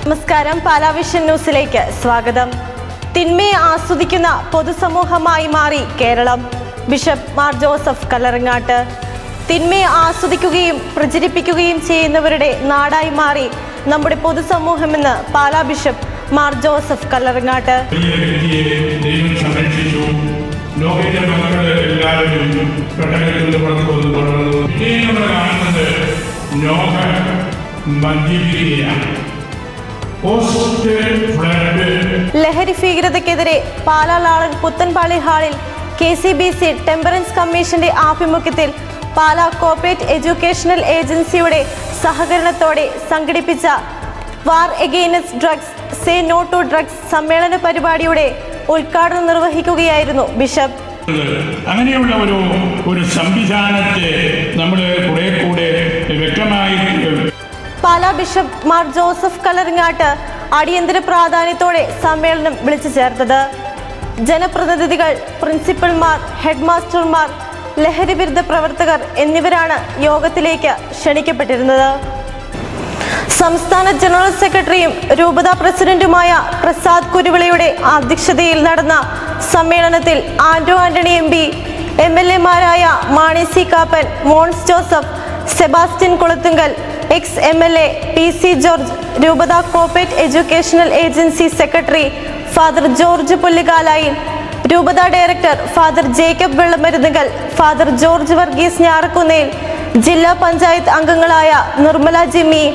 നമസ്കാരം, പാലാ വിഷൻ ന്യൂസിലേക്ക് സ്വാഗതം. തിന്മയെ ആസ്വദിക്കുന്ന പൊതുസമൂഹമായി മാറി കേരളം. ബിഷപ്പ് മാർ ജോസഫ് കല്ലറങ്ങാട്ട്. തിന്മയെ ആസ്വദിക്കുകയും പ്രചരിപ്പിക്കുകയും ചെയ്യുന്നവരുടെ നാടായി മാറി നമ്മുടെ പൊതുസമൂഹമെന്ന് പാലാ ബിഷപ്പ് മാർ ജോസഫ് കല്ലറങ്ങാട്ട്. ലഹരി ഭീകരതയ്ക്കെതിരെ പാലാ പുത്തൻപാളി ഹാളിൽ KCBC ടെമ്പറൻസ് കമ്മീഷന്റെ ആഭിമുഖ്യത്തിൽ പാലാ കോർപ്പറേറ്റ് എഡ്യൂക്കേഷണൽ ഏജൻസിയുടെ സഹകരണത്തോടെ സംഘടിപ്പിച്ച war against drugs, say no to drugs സമ്മേളന പരിപാടിയുടെ ഉദ്ഘാടനം നിർവഹിക്കുകയായിരുന്നു ബിഷപ്പ്. അങ്ങനെയുള്ള ഒരു സംവിധാനത്തെ നമ്മൾ കുറെ കൂടെ വ്യക്തമായി പാലാ ബിഷപ്പ് മാർ ജോസഫ് കല്ലറങ്ങാട്ട് അടിയന്തര പ്രാധാന്യത്തോടെ സമ്മേളനം വിളിച്ചു ചേർത്തത്. ജനപ്രതിനിധികൾ, പ്രിൻസിപ്പൽമാർ, ഹെഡ് മാസ്റ്റർമാർ, ലഹരി വിരുദ്ധ പ്രവർത്തകർ എന്നിവരാണ് യോഗത്തിലേക്ക് ക്ഷണിക്കപ്പെട്ടിരുന്നത്. സംസ്ഥാന ജനറൽ സെക്രട്ടറിയും രൂപത പ്രസിഡന്റുമായ പ്രസാദ് കുരുവിളയുടെ അധ്യക്ഷതയിൽ നടന്ന സമ്മേളനത്തിൽ ആന്റോ ആന്റണി MP, MLA മാരായ Mani C Kappan, Mons Joseph, Sebastian Kulathunkal, ex-MLA PC George, രൂപത corporate educational agency secretary father George Pullukalayil, രൂപത director father Jacob Vellamarunnukal, father George Varghese Njarakkunnel, ജില്ലാ പഞ്ചായത്ത് അംഗങ്ങളായ Nirmala Jimmy,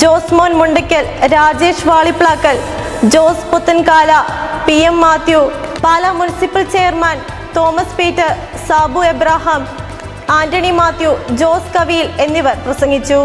Jose Mon Mundakkal, Rajesh Valiplackal, Jose Puthenkala, PM Mathew, Pala municipal chairman Thomas Peter, Sabu Abraham, Antony Mathew, Jose Kaviyil എന്നിവർ പ്രസംഗിച്ചു.